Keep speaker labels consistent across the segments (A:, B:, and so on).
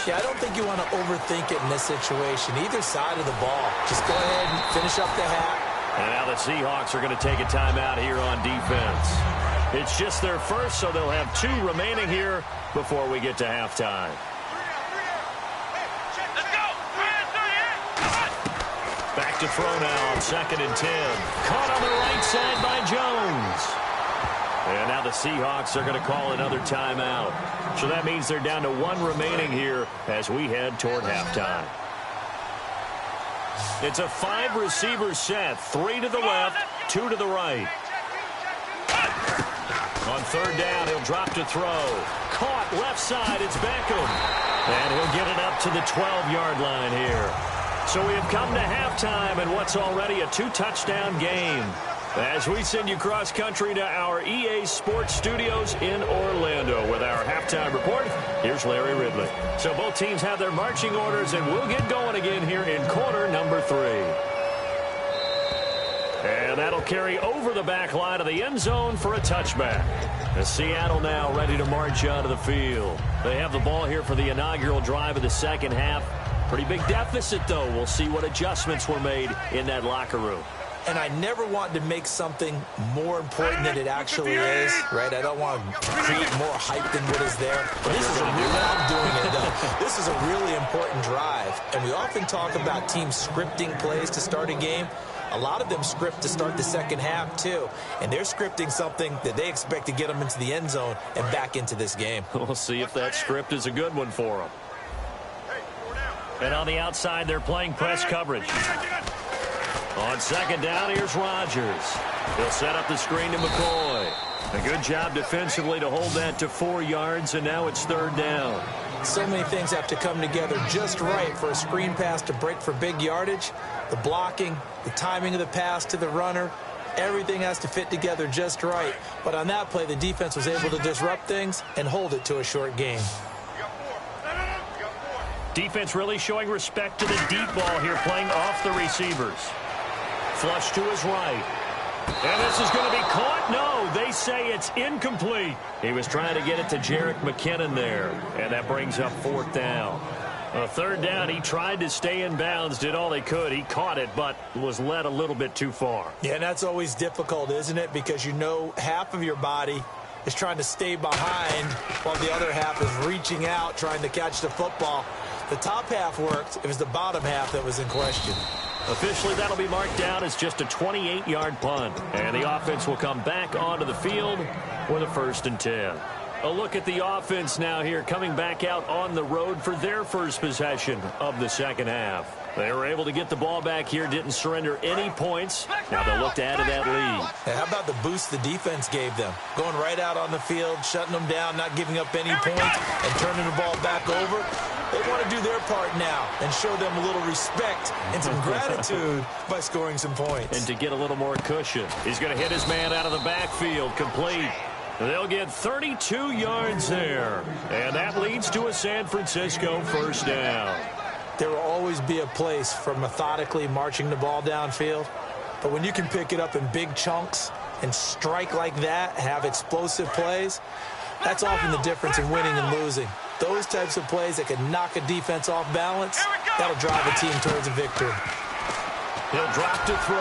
A: Yeah, I don't think you want to overthink it in this situation. Either side of the ball. Just go ahead and finish up the half.
B: And now the Seahawks are going to take a timeout here on defense. It's just their first, so they'll have 2 remaining here before we get to halftime. Back to throw now on 2nd and 10. Caught on the right side by Jones. And now the Seahawks are going to call another timeout. So that means they're down to 1 remaining here as we head toward halftime. It's a 5-receiver set. 3 to the left, 2 to the right. On 3rd down, he'll drop to throw. Caught left side, it's Beckham. And he'll get it up to the 12-yard line here. So we have come to halftime in what's already a 2-touchdown game. As we send you cross-country to our EA Sports Studios in Orlando with our halftime report, here's Larry Ridley. So both teams have their marching orders, and we'll get going again here in quarter number 3. And that'll carry over the back line of the end zone for a touchback. As Seattle now ready to march onto the field. They have the ball here for the inaugural drive of the second half. Pretty big deficit, though. We'll see what adjustments were made in that locker room.
A: And I never want to make something more important than it actually is, right? I don't want to create more hype than what is there. But this is a really, I'm doing it, though. This is a really important drive. And we often talk about teams scripting plays to start a game. A lot of them script to start the second half, too. And they're scripting something that they expect to get them into the end zone and back into this game.
B: We'll see if that script is a good one for them. And on the outside, they're playing press coverage. On 2nd down, here's Rodgers. He'll set up the screen to McCoy. A good job defensively to hold that to 4 yards, and now it's 3rd down.
A: So many things have to come together just right for a screen pass to break for big yardage. The blocking, the timing of the pass to the runner, everything has to fit together just right. But on that play, the defense was able to disrupt things and hold it to a short game.
B: Defense really showing respect to the deep ball here, playing off the receivers. Flush to his right. And this is going to be caught. No, they say it's incomplete. He was trying to get it to Jerick McKinnon there. And that brings up 4th down. 3rd down, he tried to stay in bounds, did all he could. He caught it, but was led a little bit too far.
A: Yeah, and that's always difficult, isn't it? Because you know half of your body is trying to stay behind while the other half is reaching out, trying to catch the football. The top half worked. It was the bottom half that was in question.
B: Officially, that'll be marked down as just a 28-yard punt. And the offense will come back onto the field with a 1st and 10. A look at the offense now here, coming back out on the road for their first possession of the second half. They were able to get the ball back here, didn't surrender any points. Now they'll look to add to that lead.
A: Hey, how about the boost the defense gave them? Going right out on the field, shutting them down, not giving up any points, and turning the ball back over. They want to do their part now and show them a little respect and some gratitude by scoring some points.
B: And to get a little more cushion. He's going to hit his man out of the backfield, complete. They'll get 32 yards there. And that leads to a San Francisco 1st down.
A: There will always be a place for methodically marching the ball downfield. But when you can pick it up in big chunks and strike like that, have explosive plays, that's often the difference in winning and losing. Those types of plays that can knock a defense off balance, that'll drive a team towards a victory.
B: He'll drop to throw,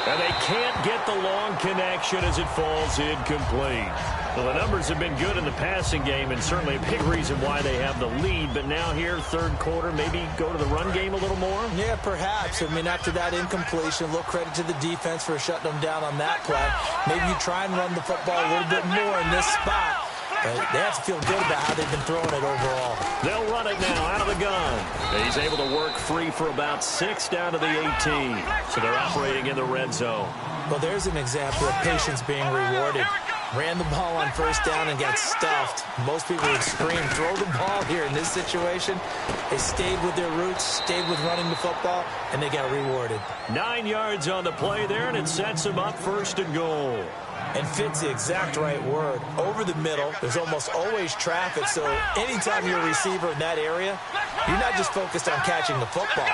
B: and they can't get the long connection as it falls incomplete. Well, the numbers have been good in the passing game, and certainly a big reason why they have the lead. But now here, 3rd quarter, maybe go to the run game a little more?
A: Yeah, perhaps. I mean, after that incompletion, a little credit to the defense for shutting them down on that play. Maybe you try and run the football a little bit more in this spot. But they have to feel good about how they've been throwing it overall.
B: They'll run it now out of the gun. He's able to work free for about 6 down to the 18. So they're operating in the red zone.
A: Well, there's an example of patience being rewarded. Ran the ball on 1st down and got stuffed. Most people would scream, throw the ball here. In this situation, they stayed with their roots, stayed with running the football, and they got rewarded.
B: 9 yards on the play there, and it sets them up 1st and goal.
A: And fits the exact right word. Over the middle, there's almost always traffic, so anytime you're a receiver in that area, you're not just focused on catching the football.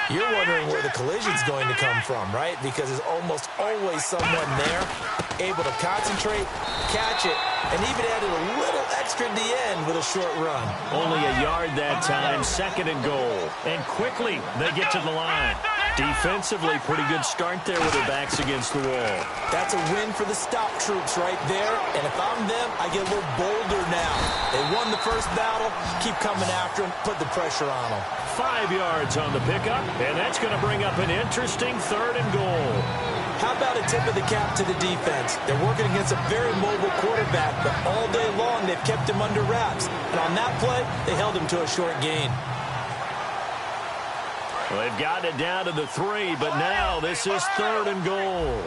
A: You're wondering where the collision's going to come from, right? Because there's almost always someone there able to concentrate, catch it, and even added a little extra at the end with a short run.
B: Only a yard that time, 2nd and goal. And quickly, they get to the line. Defensively, pretty good start there with their backs against the wall.
A: That's a win for the stop troops right there. And if I'm them, I get a little bolder now. They won the first battle. Keep coming after them. Put the pressure on them.
B: 5 yards on the pickup, and that's going to bring up an interesting 3rd and goal.
A: How about a tip of the cap to the defense? They're working against a very mobile quarterback, but all day long they've kept him under wraps. And on that play, they held him to a short gain.
B: Well, they've gotten it down to the 3, but now this is 3rd and goal.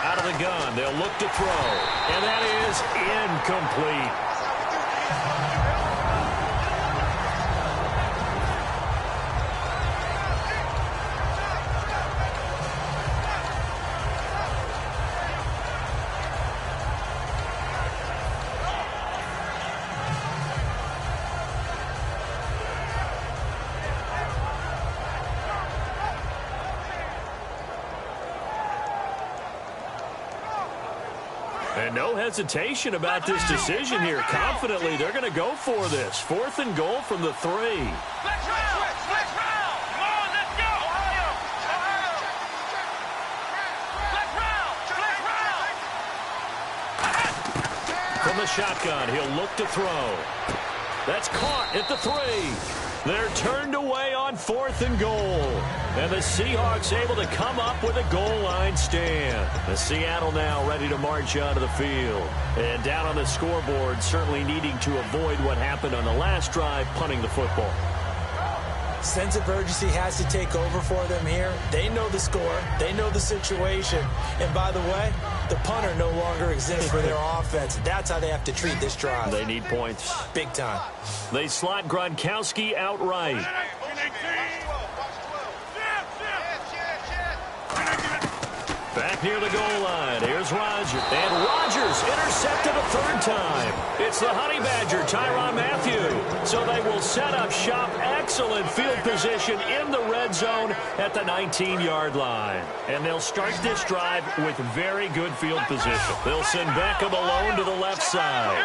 B: Out of the gun, they'll look to throw, and that is incomplete. And no hesitation about this decision here. Confidently, they're going to go for this. 4th and goal from the 3. From the shotgun, he'll look to throw. That's caught at the 3. They're turned away on 4th and goal. And the Seahawks able to come up with a goal line stand. The Seattle now ready to march onto the field. And down on the scoreboard, certainly needing to avoid what happened on the last drive, punting the football.
A: Sense of urgency has to take over for them here. They know the score. They know the situation. And by the way, the punter no longer exists for their offense. That's how they have to treat this drive.
B: They need points.
A: Big time.
B: They slot Gronkowski outright. Back near the goal line. Here's Rodgers. And Rodgers intercepted a 3rd time. It's the Honey Badger, Tyrann Mathieu. So they will set up shop. Excellent field position in the red zone at the 19-yard line. And they'll start this drive with very good field position. They'll send Beckham alone to the left side.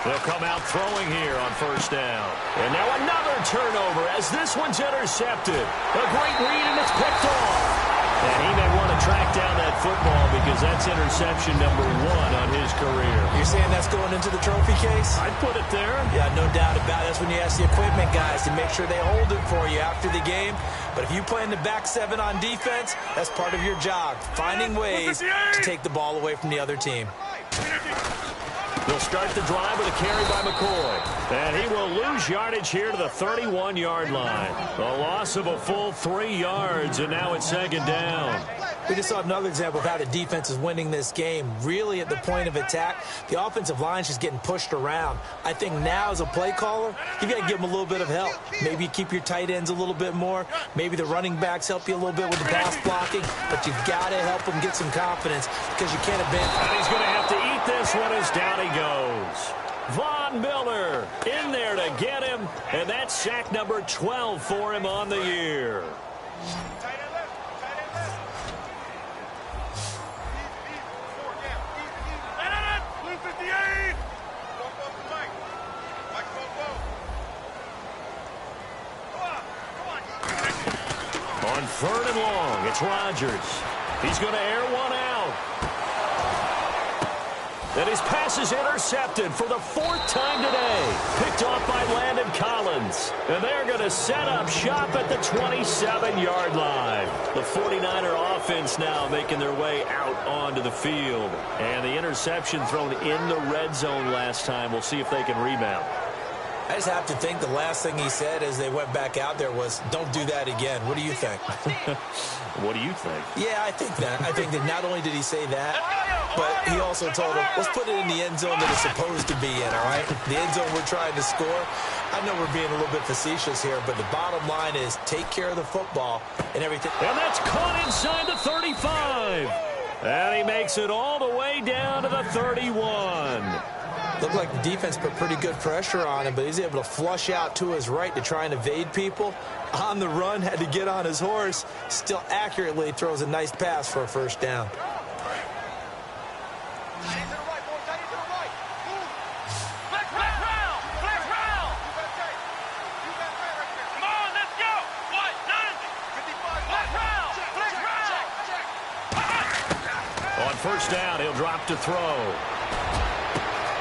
B: They'll come out throwing here on 1st down. And now another turnover as this one's intercepted. A great read, and it's picked off. And he may want to track down that football because that's interception number 1 on his career.
A: You're saying that's going into the trophy case?
B: I'd put it there.
A: Yeah, no doubt about it. That's when you ask the equipment guys to make sure they hold it for you after the game. But if you play in the back 7 on defense, that's part of your job, finding ways to take the ball away from the other team.
B: They'll start the drive with a carry by McCoy. And he will lose yardage here to the 31-yard line. A loss of a full 3 yards, and now it's 2nd down.
A: We just saw another example of how the defense is winning this game. Really at the point of attack, the offensive line is just getting pushed around. I think now as a play caller, you got to give them a little bit of help. Maybe you keep your tight ends a little bit more. Maybe the running backs help you a little bit with the pass blocking. But you've got to help them get some confidence because you can't abandon.
B: And he's going to have to eat this one as down he goes. Von Miller in there to get him. And that's sack number 12 for him on the year. On 3rd and long, it's Rodgers. He's going to air one out. And his pass is intercepted for the 4th time today. Picked off by Landon Collins. And they're going to set up shop at the 27-yard line. The 49er offense now making their way out onto the field. And the interception thrown in the red zone last time. We'll see if they can rebound.
A: I just have to think the last thing he said as they went back out there was, don't do that again. What do you think?
B: What do you think?
A: Yeah, I think that. I think that not only did he say that, but he also told him, let's put it in the end zone that it's supposed to be in, all right? The end zone we're trying to score. I know we're being a little bit facetious here, but the bottom line is take care of the football and everything.
B: And that's caught inside the 35. And he makes it all the way down to the 31.
A: Looked like the defense put pretty good pressure on him, but he's able to flush out to his right to try and evade people. On the run, had to get on his horse. Still accurately throws a nice pass for a first down.
B: On first down, he'll drop to throw.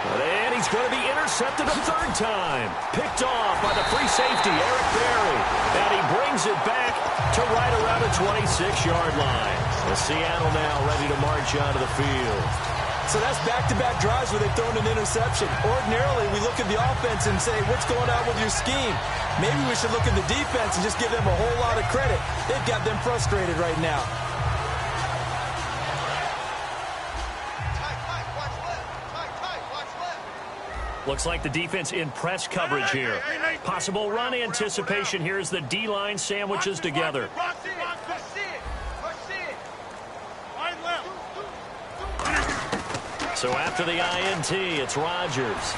B: And he's going to be intercepted a third time. Picked off by the free safety, Eric Berry. And he brings it back to right around the 26-yard line. And Seattle now ready to march onto the field.
A: So that's back-to-back drives where they've thrown an interception. Ordinarily, we look at the offense and say, what's going on with your scheme? Maybe we should look at the defense and just give them a whole lot of credit. They've got them frustrated right now.
B: Looks like the defense in press coverage here. Possible run anticipation here as the D-line sandwiches together. So after the INT, it's Rodgers.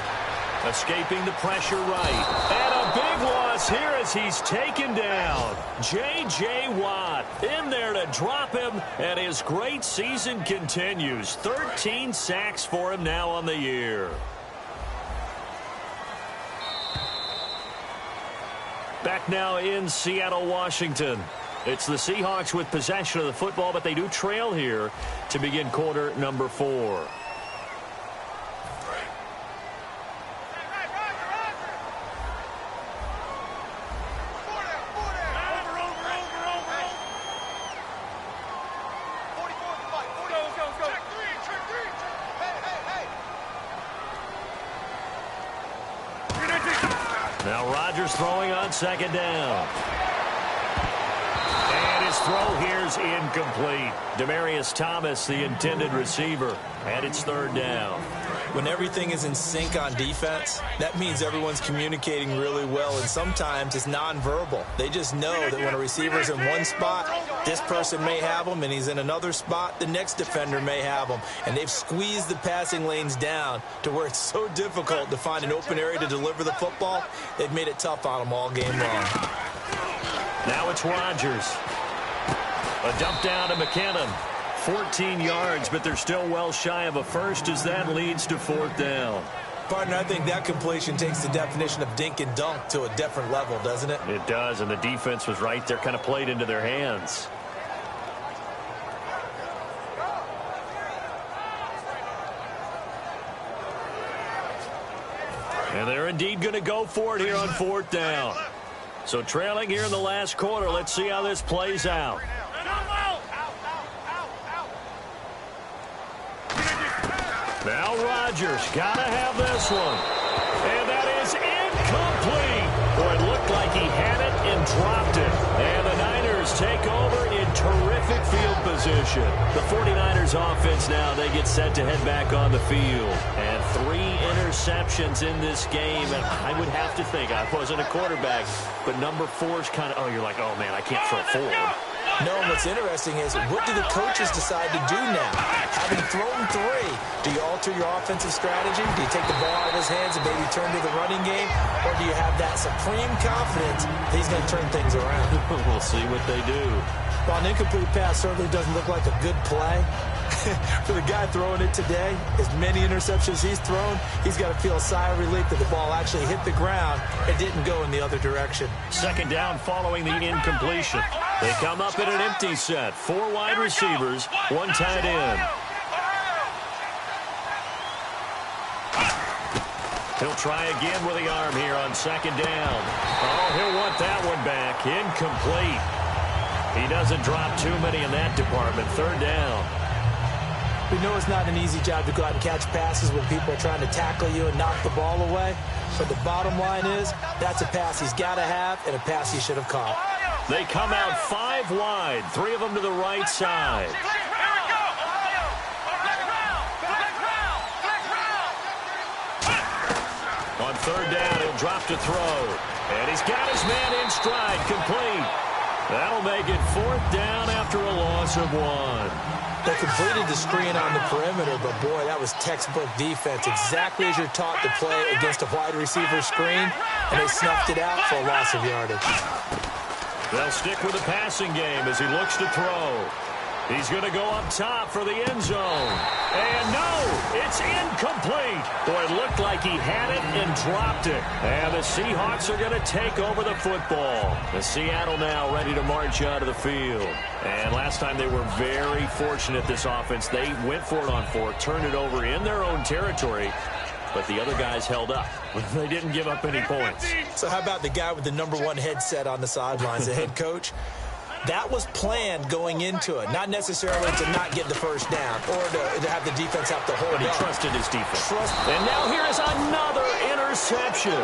B: Escaping the pressure right. And a big loss here as he's taken down. J.J. Watt in there to drop him, and his great season continues. 13 sacks for him now on the year. Back now in Seattle, Washington. It's the Seahawks with possession of the football, but they do trail here to begin quarter number 4. Now Rodgers throwing on second down. And his throw here's incomplete. Demaryius Thomas, the intended receiver. And it's third down.
A: When everything is in sync on defense, that means everyone's communicating really well, and sometimes it's nonverbal. They just know that when a receiver's in one spot, this person may have him, and he's in another spot, the next defender may have him. And they've squeezed the passing lanes down to where it's so difficult to find an open area to deliver the football. They've made it tough on them all game long.
B: Now it's Rodgers. A dump down to McKinnon. 14 yards, but they're still well shy of a first as that leads to fourth down.
A: Partner, I think that completion takes the definition of dink and dunk to a different level, doesn't it?
B: It does, and the defense was right there, kind of played into their hands. And they're indeed going to go for it here on fourth down. So trailing here in the last quarter, let's see how this plays out. Now Rodgers got to have this one. And that is incomplete. Boy, it looked like he had it and dropped it. And the Niners take over in terrific field position. The 49ers offense now, they get set to head back on the field. And 3 interceptions in this game. And I would have to think, I wasn't a quarterback, but number 4 is kind of, you're like, oh, man, I can't throw 4.
A: No, and what's interesting is, what do the coaches decide to do now? Having thrown 3, do you alter your offensive strategy? Do you take the ball out of his hands and maybe turn to the running game? Or do you have that supreme confidence that he's going to turn things around?
B: We'll see what they do.
A: Well, an incomplete pass certainly doesn't look like a good play. For the guy throwing it today, as many interceptions he's thrown, he's got to feel a sigh of relief that the ball actually hit the ground and didn't go in the other direction.
B: Second down following the incompletion. They come up in an empty set. 4 wide receivers, 1 tight end. He'll try again with the arm here on second down. Oh, he'll want that one back. Incomplete. He doesn't drop too many in that department. Third down.
A: We know it's not an easy job to go out and catch passes when people are trying to tackle you and knock the ball away. But the bottom line is, that's a pass he's got to have and a pass he should have caught.
B: They come out 5 wide, 3 of them to the right side. On third down, he'll drop to throw. And he's got his man in stride, complete. That'll make it 4th down after a loss of 1.
A: They completed the screen on the perimeter, but, boy, that was textbook defense. Exactly as you're taught to play against a wide receiver screen, and they snuffed it out for a loss of yardage.
B: They'll stick with the passing game as he looks to throw. He's going to go up top for the end zone. And no, it's incomplete. Boy, it looked like he had it and dropped it. And the Seahawks are going to take over the football. The Seattle now ready to march out of the field. And last time they were very fortunate, this offense. They went for it on 4, turned it over in their own territory. But the other guys held up. They didn't give up any points.
A: So how about the guy with the #1 headset on the sidelines, the head coach? That was planned going into it, not necessarily to not get the first down or to have the defense have to hold up.
B: But he trusted his defense. And now here is another interception.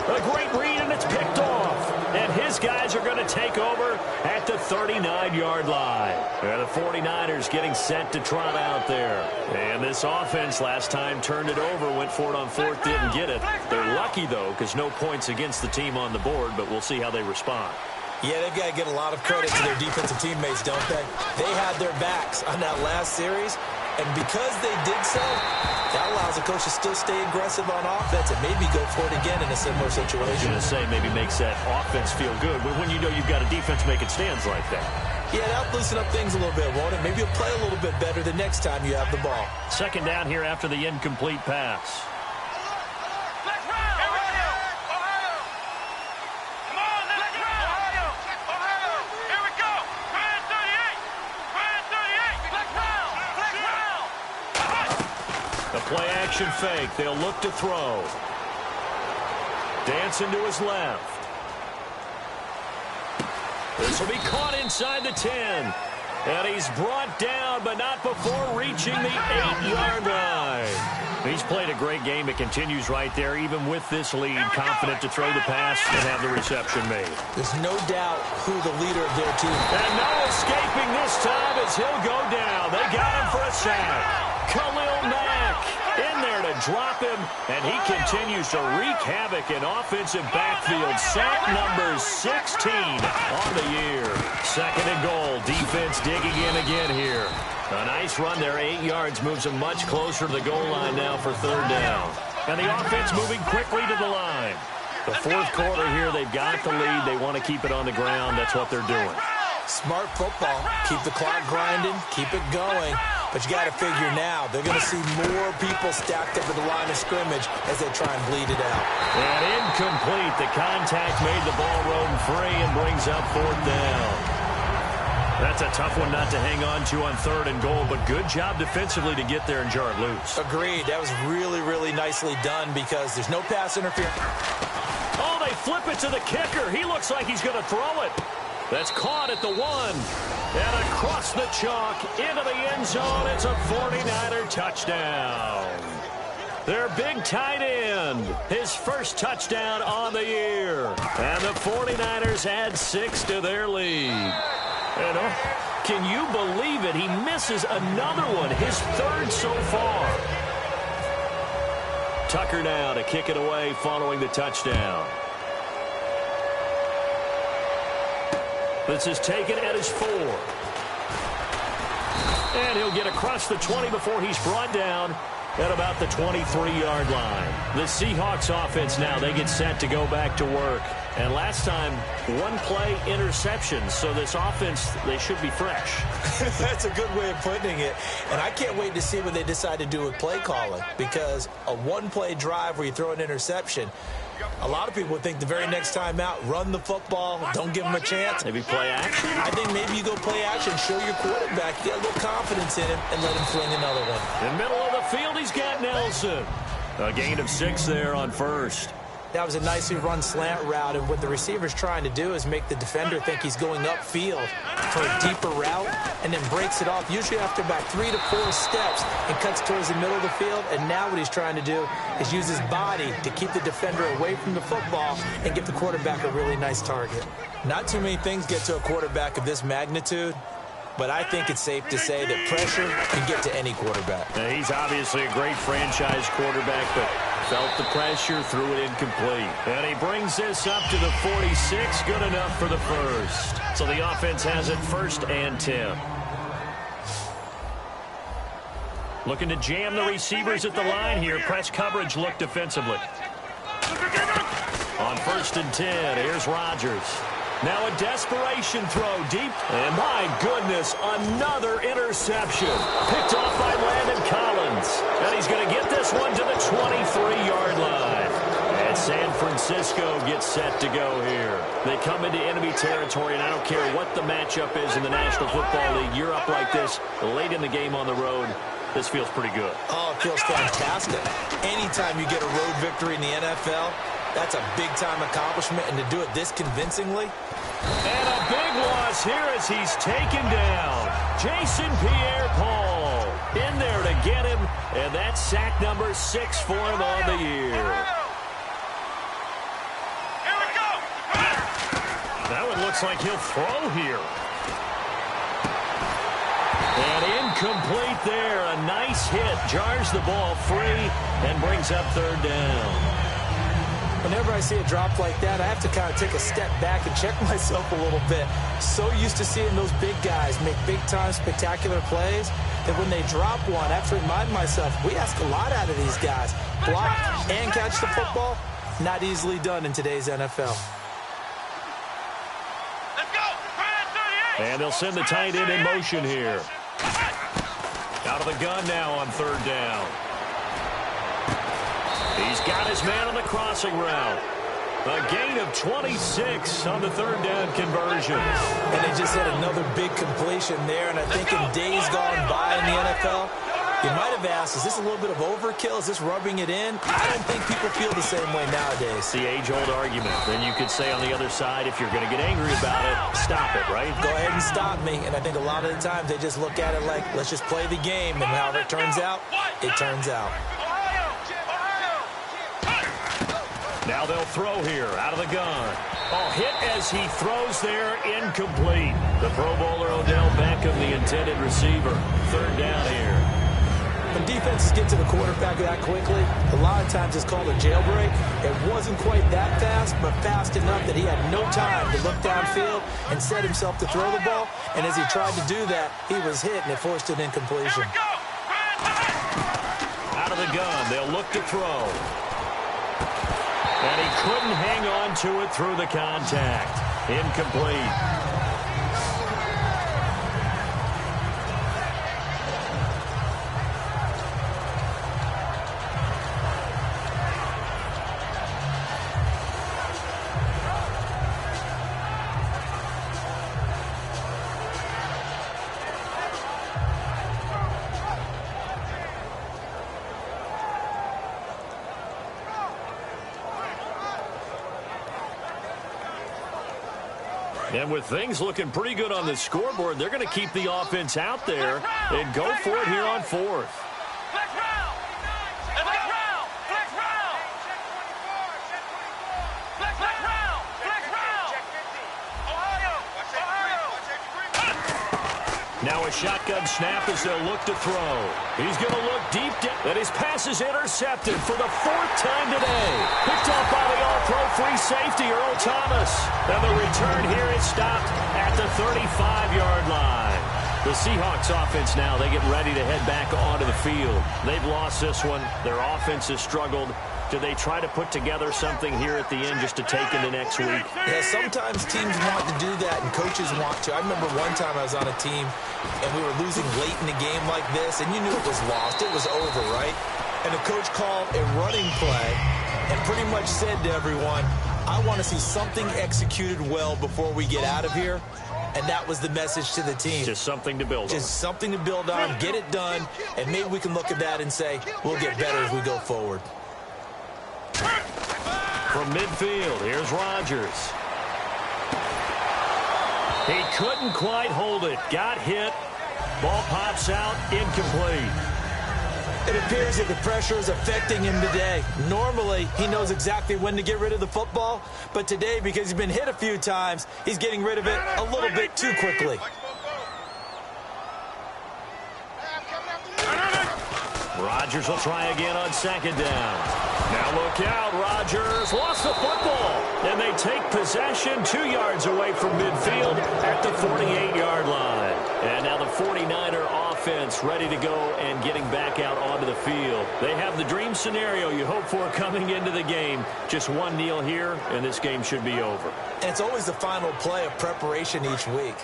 B: A great read, and it's picked off. And his guys are going to take over at the 39-yard line. And the 49ers getting set to trot out there. And this offense last time turned it over, went for it on 4th, didn't get it. They're lucky, though, because no points against the team on the board, but we'll see how they respond.
A: Yeah, they've got to get a lot of credit to their defensive teammates, don't they? They had their backs on that last series, and because they did so, that allows the coach to still stay aggressive on offense and maybe go for it again in a similar situation.
B: I was going to say maybe makes that offense feel good when you know you've got a defense making stands like that.
A: Yeah, that'll loosen up things a little bit, won't it? Maybe you'll play a little bit better the next time you have the ball.
B: 2nd down here after the incomplete pass. Play action fake. They'll look to throw. Dancing to his left. This will be caught inside the 10. And he's brought down, but not before reaching the 8-yard line. He's played a great game. It continues right there, even with this lead. Confident to throw the pass and have the reception made.
A: There's no doubt who the leader of their team is.
B: And no escaping this time as he'll go down. They got him for a sack. Khalil Mack in there to drop him, and he continues to wreak havoc in offensive backfield. Sack number 16 on the year. 2nd and goal. Defense digging in again here. A nice run there. 8 yards moves him much closer to the goal line now for 3rd down. And the offense moving quickly to the line. The 4th quarter here, they've got the lead. They want to keep it on the ground. That's what they're doing.
A: Smart football. Keep the clock grinding. Keep it going. But you got to figure now, they're going to see more people stacked up at the line of scrimmage as they try and bleed it out.
B: And incomplete. The contact made the ball roam free and brings up 4th down. That's a tough one not to hang on to on 3rd and goal, but good job defensively to get there and jar it loose.
A: Agreed. That was really, really nicely done because there's no pass interference.
B: Oh, they flip it to the kicker. He looks like he's going to throw it. That's caught at the 1. And across the chalk into the end zone. It's a 49er touchdown. Their big tight end. His first touchdown on the year. And the 49ers add 6 to their lead. And can you believe it? He misses another one. His 3rd so far. Tucker now to kick it away following the touchdown. This is taken at his 4. And he'll get across the 20 before he's brought down at about the 23-yard line. The Seahawks offense now, they get set to go back to work. And last time, 1-play interception. So this offense, they should be fresh.
A: That's a good way of putting it. And I can't wait to see what they decide to do with play calling. Because a 1-play drive where you throw an interception, a lot of people would think the very next time out, run the football, don't give them a chance.
B: Maybe play action?
A: I think maybe you go play action, show your quarterback, get a little confidence in him, and let him fling another one.
B: In the middle of the field, he's got Nelson. A gain of 6 there on 1st.
A: That was a nicely run slant route, and what the receiver's trying to do is make the defender think he's going upfield for a deeper route, and then breaks it off, usually after about 3 to 4 steps, and cuts towards the middle of the field. And now what he's trying to do is use his body to keep the defender away from the football and give the quarterback a really nice target. Not too many things get to a quarterback of this magnitude, but I think it's safe to say that pressure can get to any quarterback.
B: Now, he's obviously a great franchise quarterback, but Felt the pressure, threw it incomplete. And he brings this up to the 46. Good enough for the first. So the offense has it 1st and 10. Looking to jam the receivers at the line here. Press coverage look defensively. On 1st and 10, here's Rodgers. Now a desperation throw deep. And my goodness, another interception. Picked off by Landon Collins. And he's going to get this one to the 23-yard line. And San Francisco gets set to go here. They come into enemy territory, and I don't care what the matchup is in the National Football League. You're up like this late in the game on the road. This feels pretty good. Oh, it feels fantastic. Anytime you get a road victory in the NFL, that's a big-time accomplishment, and to do it this convincingly. And a big loss here as he's taken down. Jason Pierre-Paul in there to get him, and that's sack number 6 for him on the year.
C: Here we go.
B: That one looks like he'll throw here. And incomplete there. A nice hit. Jars the ball free and brings up 3rd down.
A: Whenever I see a drop like that, I have to kind of take a step back and check myself a little bit. So used to seeing those big guys make big-time spectacular plays that when they drop one, I have to remind myself, we ask a lot out of these guys. Block and catch the football, not easily done in today's NFL.
C: Let's go.
B: And they'll send the tight end in motion here. Out of the gun now on 3rd down. He's got his man on the crossing route. A gain of 26 on the 3rd down conversion.
A: And they just had another big completion there. And I think in days gone by in the NFL, you might have asked, is this a little bit of overkill? Is this rubbing it in? I don't think people feel the same way nowadays.
B: The age-old argument. Then you could say on the other side, if you're going to get angry about it, stop it, right?
A: Go ahead and stop me. And I think a lot of the times they just look at it like, let's just play the game. And however it turns out, it turns out.
B: Now they'll throw here out of the gun. Oh, hit as he throws there, incomplete. The Pro Bowler Odell Beckham, the intended receiver. 3rd down here.
A: When defenses get to the quarterback that quickly, a lot of times it's called a jailbreak. It wasn't quite that fast, but fast enough that he had no time to look downfield and set himself to throw the ball. And as he tried to do that, he was hit, and it forced an incompletion.
B: Out of the gun, they'll look to throw. And he couldn't hang on to it through the contact. Incomplete. And with things looking pretty good on the scoreboard, they're going to keep the offense out there and go for it here on 4th. Now a shotgun snap as they'll look to throw. He's going to look deep, and his pass is intercepted for the 4th time today. Picked off by the all-pro free safety, Earl Thomas. And the return here is stopped at the 35-yard line. The Seahawks offense now, they get ready to head back onto the field. They've lost this one. Their offense has struggled. Do they try to put together something here at the end just to take into next week?
A: Yeah, sometimes teams want to do that and coaches want to. I remember one time I was on a team and we were losing late in a game like this, and you knew it was lost. It was over, right? And the coach called a running play and pretty much said to everyone, I want to see something executed well before we get out of here. And that was the message to the team.
B: Just something to build on.
A: Just something to build on, get it done, and maybe we can look at that and say, we'll get better as we go forward.
B: From midfield, here's Rodgers. He couldn't quite hold it. Got hit. Ball pops out, incomplete.
A: It appears that the pressure is affecting him today. Normally, he knows exactly when to get rid of the football, but today, because he's been hit a few times, he's getting rid of it a little bit too quickly.
B: Rodgers will try again on second down. Now look out, Rodgers lost the football. And they take possession 2 yards away from midfield at the 48-yard line. And now the 49er offense ready to go and getting back out onto the field. They have the dream scenario you hope for coming into the game. Just one kneel here, and this game should be over.
A: And it's always the final play of preparation each week.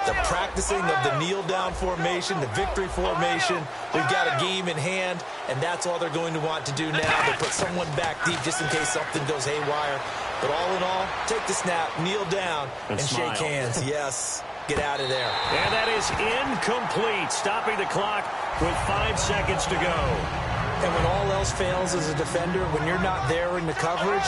A: The practicing of the kneel-down formation, the victory formation. We've got a game in hand, and that's all they're going to want to do now. They put someone back deep just in case something goes haywire. But all in all, take the snap, kneel down, and shake hands. Yes, get out of there.
B: And that is incomplete, stopping the clock with 5 seconds to go.
A: And when all else fails as a defender, when you're not there in the coverage,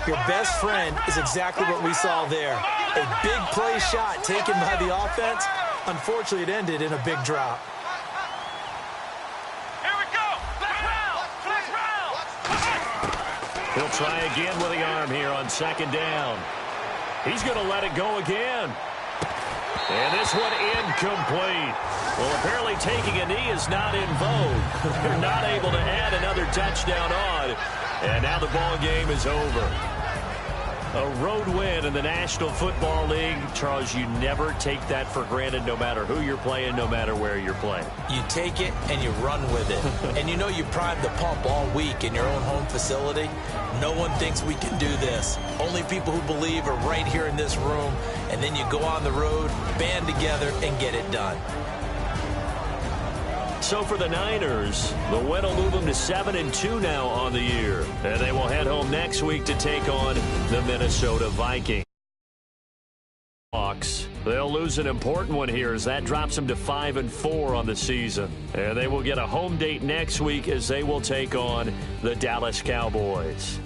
A: your best friend is exactly what we saw there. A big play shot taken by the offense. Unfortunately, it ended in a big drop.
C: Here we go. Flex round.
B: He'll try again with the arm here on second down. He's going to let it go again. And this one incomplete. Well, apparently taking a knee is not in vogue. They're not able to add another touchdown on. And now the ball game is over. A road win in the National Football League. Charles, you never take that for granted, no matter who you're playing, no matter where you're playing.
A: You take it and you run with it. And you know you primed the pump all week in your own home facility. No one thinks we can do this. Only people who believe are right here in this room. And then you go on the road, band together, and get it done.
B: So for the Niners, the win will move them to 7-2 now on the year. And they will head home next week to take on the Minnesota Vikings. They'll lose an important one here as that drops them to 5-4 on the season. And they will get a home date next week as they will take on the Dallas Cowboys.